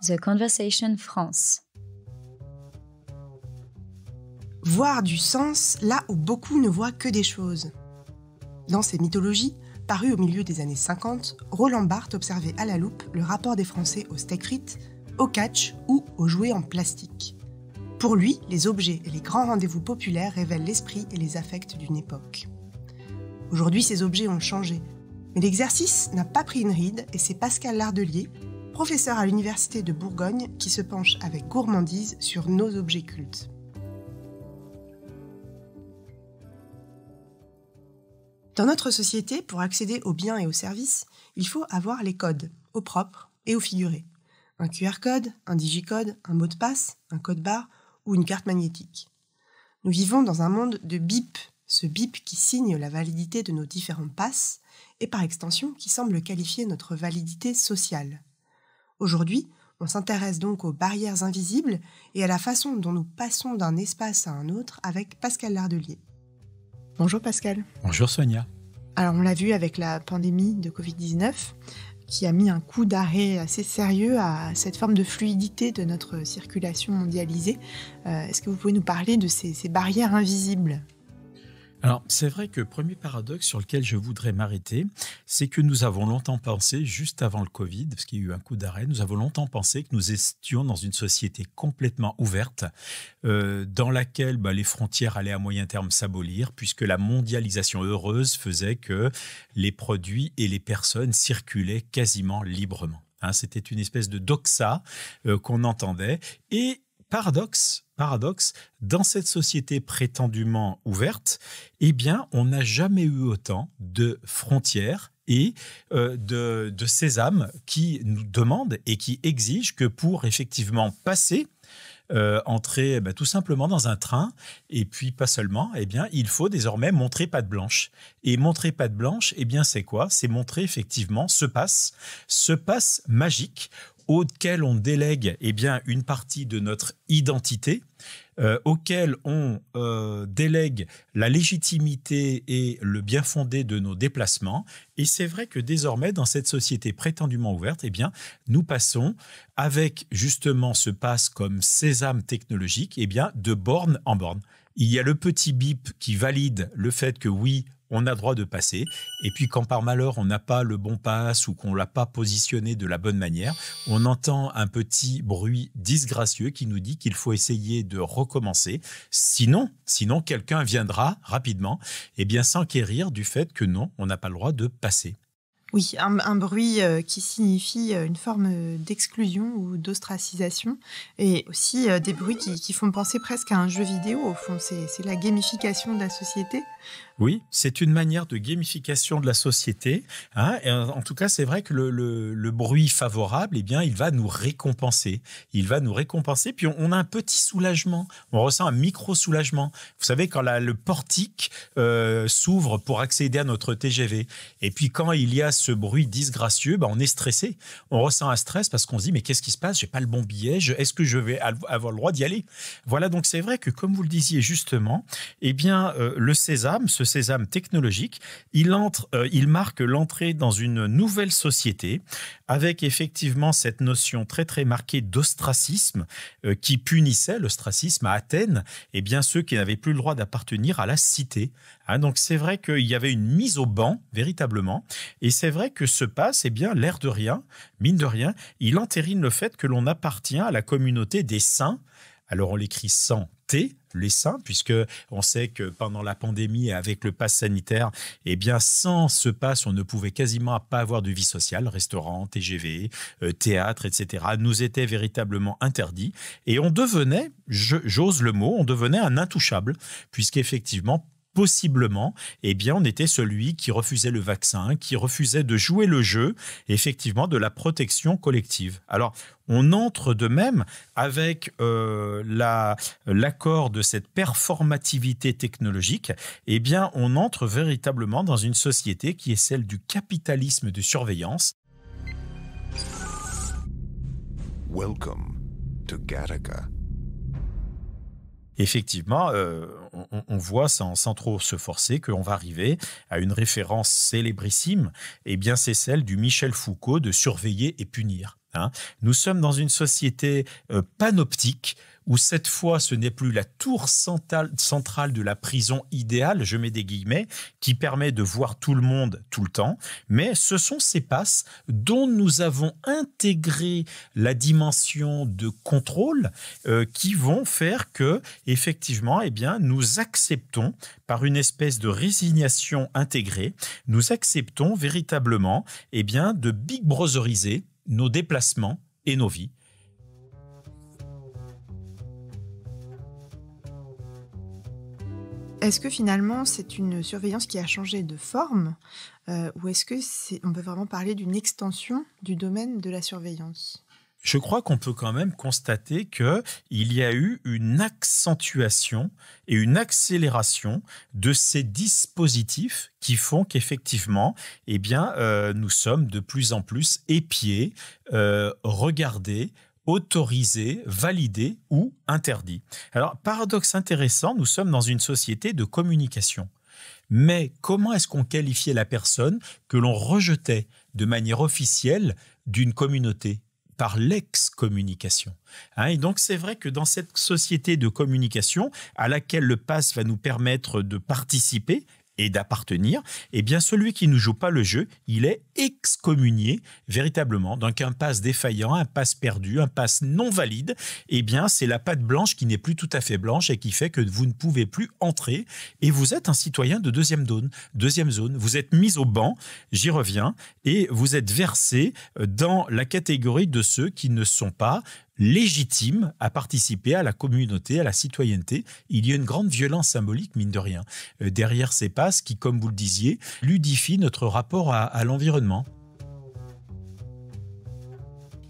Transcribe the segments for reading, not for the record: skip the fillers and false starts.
The Conversation France. Voir du sens là où beaucoup ne voient que des choses. Dans ses mythologies, parues au milieu des années 50, Roland Barthes observait à la loupe le rapport des Français aux steak frites, au catch ou aux jouets en plastique. Pour lui, les objets et les grands rendez-vous populaires révèlent l'esprit et les affects d'une époque. Aujourd'hui, ces objets ont changé, mais l'exercice n'a pas pris une ride et c'est Pascal Lardelier, professeur à l'Université de Bourgogne, qui se penche avec gourmandise sur nos objets cultes. Dans notre société, pour accéder aux biens et aux services, il faut avoir les codes, au propre et au figuré. Un QR code, un digicode, un mot de passe, un code barre ou une carte magnétique. Nous vivons dans un monde de bip, ce bip qui signe la validité de nos différents passes et par extension qui semble qualifier notre validité sociale. Aujourd'hui, on s'intéresse donc aux barrières invisibles et à la façon dont nous passons d'un espace à un autre avec Pascal Lardelier. Bonjour Pascal. Bonjour Sonia. Alors on l'a vu avec la pandémie de Covid-19 qui a mis un coup d'arrêt assez sérieux à cette forme de fluidité de notre circulation mondialisée. Est-ce que vous pouvez nous parler de ces barrières invisibles ? Alors, c'est vrai que le premier paradoxe sur lequel je voudrais m'arrêter, c'est que nous avons longtemps pensé, juste avant le Covid, parce qu'il y a eu un coup d'arrêt, nous avons longtemps pensé que nous étions dans une société complètement ouverte, dans laquelle les frontières allaient à moyen terme s'abolir, puisque la mondialisation heureuse faisait que les produits et les personnes circulaient quasiment librement. C'était une espèce de doxa qu'on entendait. Et paradoxe, dans cette société prétendument ouverte, on n'a jamais eu autant de frontières et de sésame qui nous demandent et qui exigent que pour effectivement passer, entrer tout simplement dans un train et puis pas seulement, il faut désormais montrer patte blanche. Et montrer patte blanche, c'est quoi ? C'est montrer effectivement ce passe magique auquel on délègue une partie de notre identité, auquel on délègue la légitimité et le bien fondé de nos déplacements. Et c'est vrai que désormais, dans cette société prétendument ouverte, nous passons avec justement ce passe comme sésame technologique, de borne en borne. Il y a le petit bip qui valide le fait que oui, on a droit de passer. Et puis, quand par malheur, on n'a pas le bon pass ou qu'on ne l'a pas positionné de la bonne manière, on entend un petit bruit disgracieux qui nous dit qu'il faut essayer de recommencer. Sinon quelqu'un viendra rapidement s'enquérir du fait que non, on n'a pas le droit de passer. Oui, un bruit qui signifie une forme d'exclusion ou d'ostracisation et aussi des bruits qui font penser presque à un jeu vidéo. Au fond, c'est la gamification de la société. Oui, c'est une manière de gamification de la société. Et en tout cas, c'est vrai que le bruit favorable, il va nous récompenser. Puis on a un petit soulagement. On ressent un micro-soulagement. Vous savez, quand le portique s'ouvre pour accéder à notre TGV. Et puis quand il y a ce bruit disgracieux, on est stressé. On ressent un stress parce qu'on se dit, mais qu'est-ce qui se passe ? J'ai pas le bon billet. Est-ce que je vais avoir le droit d'y aller ? Voilà, donc c'est vrai que comme vous le disiez justement, le sésame, ce sésame technologique, il marque l'entrée dans une nouvelle société avec effectivement cette notion très très marquée d'ostracisme qui punissait l'ostracisme à Athènes, ceux qui n'avaient plus le droit d'appartenir à la cité. Donc c'est vrai qu'il y avait une mise au ban véritablement, et c'est vrai que ce passe, l'air de rien, mine de rien, il entérine le fait que l'on appartient à la communauté des saints. Alors on l'écrit sans T, les saints, puisque on sait que pendant la pandémie et avec le pass sanitaire, sans ce pass, on ne pouvait quasiment pas avoir de vie sociale, restaurant, TGV, théâtre, etc. nous était véritablement interdit. Et on devenait, j'ose le mot, on devenait un intouchable, puisqu'effectivement, possiblement, on était celui qui refusait le vaccin, qui refusait de jouer le jeu, effectivement, de la protection collective. Alors, on entre de même avec l'accord de cette performativité technologique, on entre véritablement dans une société qui est celle du capitalisme de surveillance. Welcome to Gattaca. Effectivement, on voit sans trop se forcer qu'on va arriver à une référence célébrissime, c'est celle du Michel Foucault de surveiller et punir. Nous sommes dans une société panoptique où cette fois, ce n'est plus la tour centrale de la prison idéale, je mets des guillemets, qui permet de voir tout le monde tout le temps, mais ce sont ces passes dont nous avons intégré la dimension de contrôle qui vont faire que, effectivement, nous acceptons, par une espèce de résignation intégrée, nous acceptons véritablement de big brotheriser nos déplacements et nos vies. Est-ce que finalement c'est une surveillance qui a changé de forme ou est-ce que on peut vraiment parler d'une extension du domaine de la surveillance ? Je crois qu'on peut quand même constater qu'il y a eu une accentuation et une accélération de ces dispositifs qui font qu'effectivement, nous sommes de plus en plus épiés, regardés, autorisés, validés ou interdits. Alors, paradoxe intéressant, nous sommes dans une société de communication. Mais comment est-ce qu'on qualifiait la personne que l'on rejetait de manière officielle d'une communauté ? Par l'ex-communication. Et donc, c'est vrai que dans cette société de communication à laquelle le pass va nous permettre de participer et d'appartenir, celui qui ne joue pas le jeu, il est excommunié véritablement. Donc, un pass défaillant, un pass perdu, un pass non valide, c'est la patte blanche qui n'est plus tout à fait blanche et qui fait que vous ne pouvez plus entrer et vous êtes un citoyen de deuxième zone. Vous êtes mis au banc, j'y reviens, et vous êtes versé dans la catégorie de ceux qui ne sont pas légitimes à participer à la communauté, à la citoyenneté. Il y a une grande violence symbolique, mine de rien, derrière ces passes qui, comme vous le disiez, ludifient notre rapport à l'environnement.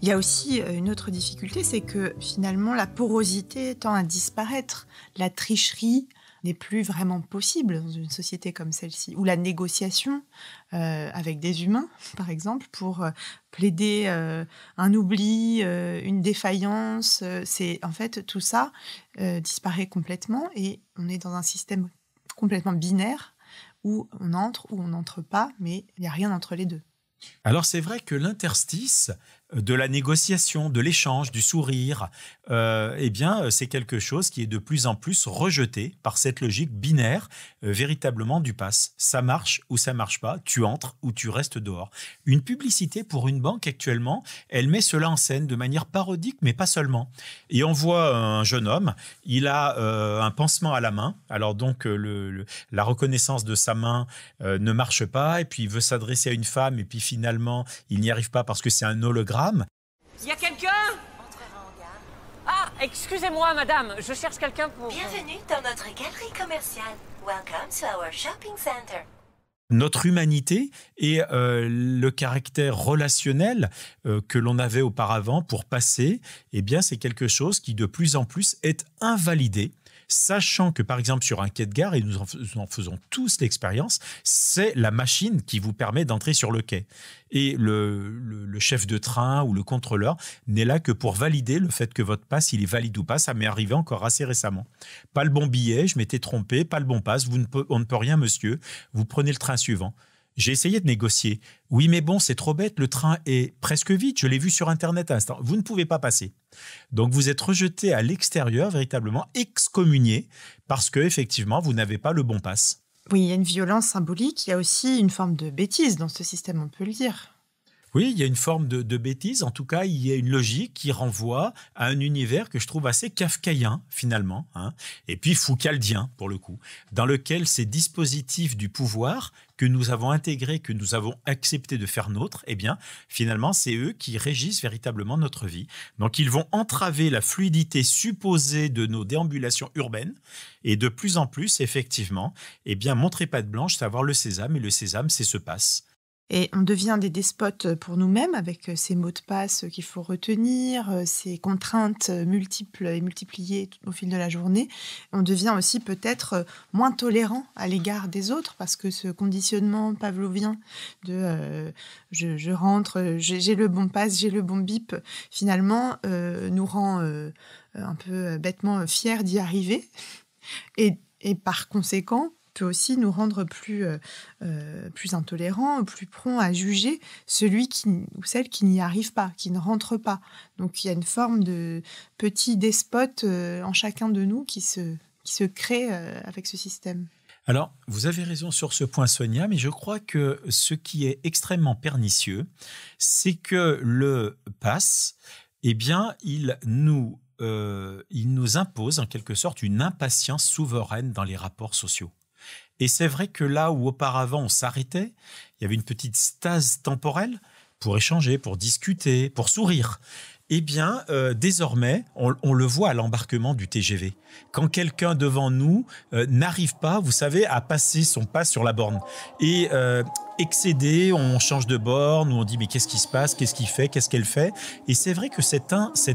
Il y a aussi une autre difficulté, c'est que finalement la porosité tend à disparaître. La tricherie n'est plus vraiment possible dans une société comme celle-ci, ou la négociation avec des humains, par exemple, pour plaider un oubli, une défaillance. En fait, tout ça disparaît complètement et on est dans un système complètement binaire où on entre ou on n'entre pas, mais il n'y a rien entre les deux. Alors c'est vrai que l'interstice de la négociation, de l'échange, du sourire, c'est quelque chose qui est de plus en plus rejeté par cette logique binaire véritablement du pass. Ça marche ou ça marche pas, tu entres ou tu restes dehors. Une publicité pour une banque actuellement, elle met cela en scène de manière parodique, mais pas seulement. Et on voit un jeune homme, il a un pansement à la main, alors donc la reconnaissance de sa main ne marche pas, et puis il veut s'adresser à une femme, et puis finalement il n'y arrive pas parce que c'est un hologramme. Il y a quelqu'un ? Ah, excusez-moi, madame, je cherche quelqu'un pour... Bienvenue dans notre galerie commerciale. Welcome to our shopping center. Notre humanité et le caractère relationnel que l'on avait auparavant pour passer, c'est quelque chose qui de plus en plus est invalidé. Sachant que, par exemple, sur un quai de gare, et nous en faisons tous l'expérience, c'est la machine qui vous permet d'entrer sur le quai. Et le chef de train ou le contrôleur n'est là que pour valider le fait que votre passe, il est valide ou pas. Ça m'est arrivé encore assez récemment. Pas le bon billet, je m'étais trompé, pas le bon passe, on ne peut rien, monsieur. Vous prenez le train suivant. J'ai essayé de négocier. Oui, mais bon, c'est trop bête, le train est presque vide, je l'ai vu sur Internet à l'instant. Vous ne pouvez pas passer. Donc, vous êtes rejeté à l'extérieur, véritablement excommunié, parce que effectivement, vous n'avez pas le bon pass. Oui, il y a une violence symbolique, il y a aussi une forme de bêtise dans ce système, on peut le dire. Oui, il y a une forme de bêtise. En tout cas, il y a une logique qui renvoie à un univers que je trouve assez kafkaïen, finalement, et puis foucaldien, pour le coup, dans lequel ces dispositifs du pouvoir que nous avons intégrés, que nous avons accepté de faire nôtre, finalement, c'est eux qui régissent véritablement notre vie. Donc, ils vont entraver la fluidité supposée de nos déambulations urbaines et de plus en plus, effectivement, montrer patte blanche, savoir le sésame, et le sésame, c'est ce passe. Et on devient des despotes pour nous-mêmes avec ces mots de passe qu'il faut retenir, ces contraintes multiples et multipliées au fil de la journée. On devient aussi peut-être moins tolérant à l'égard des autres parce que ce conditionnement pavlovien de je rentre, j'ai le bon passe, j'ai le bon bip, finalement nous rend un peu bêtement fiers d'y arriver. Et par conséquent, peut aussi nous rendre plus intolérants, plus prompts à juger celui ou celle qui n'y arrive pas, qui ne rentre pas. Donc il y a une forme de petit despote en chacun de nous qui se crée avec ce système. Alors, vous avez raison sur ce point, Sonia, mais je crois que ce qui est extrêmement pernicieux, c'est que le pass, eh bien, il nous impose en quelque sorte une impatience souveraine dans les rapports sociaux. Et c'est vrai que là où auparavant on s'arrêtait, il y avait une petite stase temporelle pour échanger, pour discuter, pour sourire. Eh bien, désormais, on le voit à l'embarquement du TGV. Quand quelqu'un devant nous n'arrive pas, vous savez, à passer son pas sur la borne et excédé, on change de borne, ou on dit mais qu'est-ce qui se passe, qu'est-ce qu'il fait, qu'est-ce qu'elle fait. Et c'est vrai que cette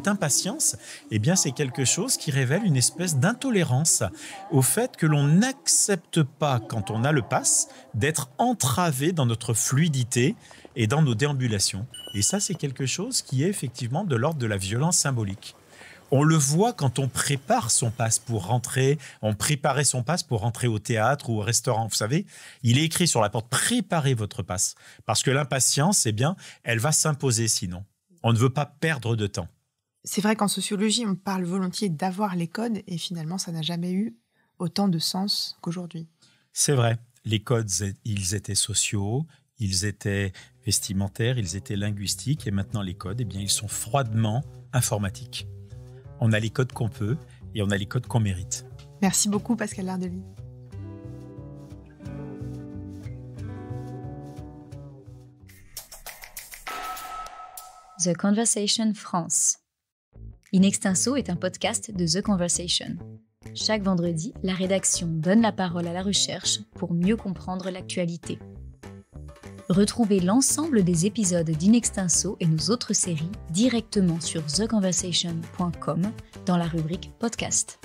impatience, eh bien, c'est quelque chose qui révèle une espèce d'intolérance au fait que l'on n'accepte pas, quand on a le pass, d'être entravé dans notre fluidité et dans nos déambulations. Et ça, c'est quelque chose qui est effectivement de l'ordre de la violence symbolique. On le voit quand on prépare son pass pour rentrer, on préparait son pass pour rentrer au théâtre ou au restaurant. Vous savez, il est écrit sur la porte « Préparez votre pass ». Parce que l'impatience, eh bien, elle va s'imposer sinon. On ne veut pas perdre de temps. C'est vrai qu'en sociologie, on parle volontiers d'avoir les codes et finalement, ça n'a jamais eu autant de sens qu'aujourd'hui. C'est vrai. Les codes, ils étaient sociaux, ils étaient vestimentaires, ils étaient linguistiques, et maintenant les codes, eh bien, ils sont froidement informatiques. On a les codes qu'on peut et on a les codes qu'on mérite. Merci beaucoup Pascal Lardely. The Conversation France. In Extenso est un podcast de The Conversation. Chaque vendredi, la rédaction donne la parole à la recherche pour mieux comprendre l'actualité. Retrouvez l'ensemble des épisodes d'In Extenso et nos autres séries directement sur theconversation.com dans la rubrique podcast.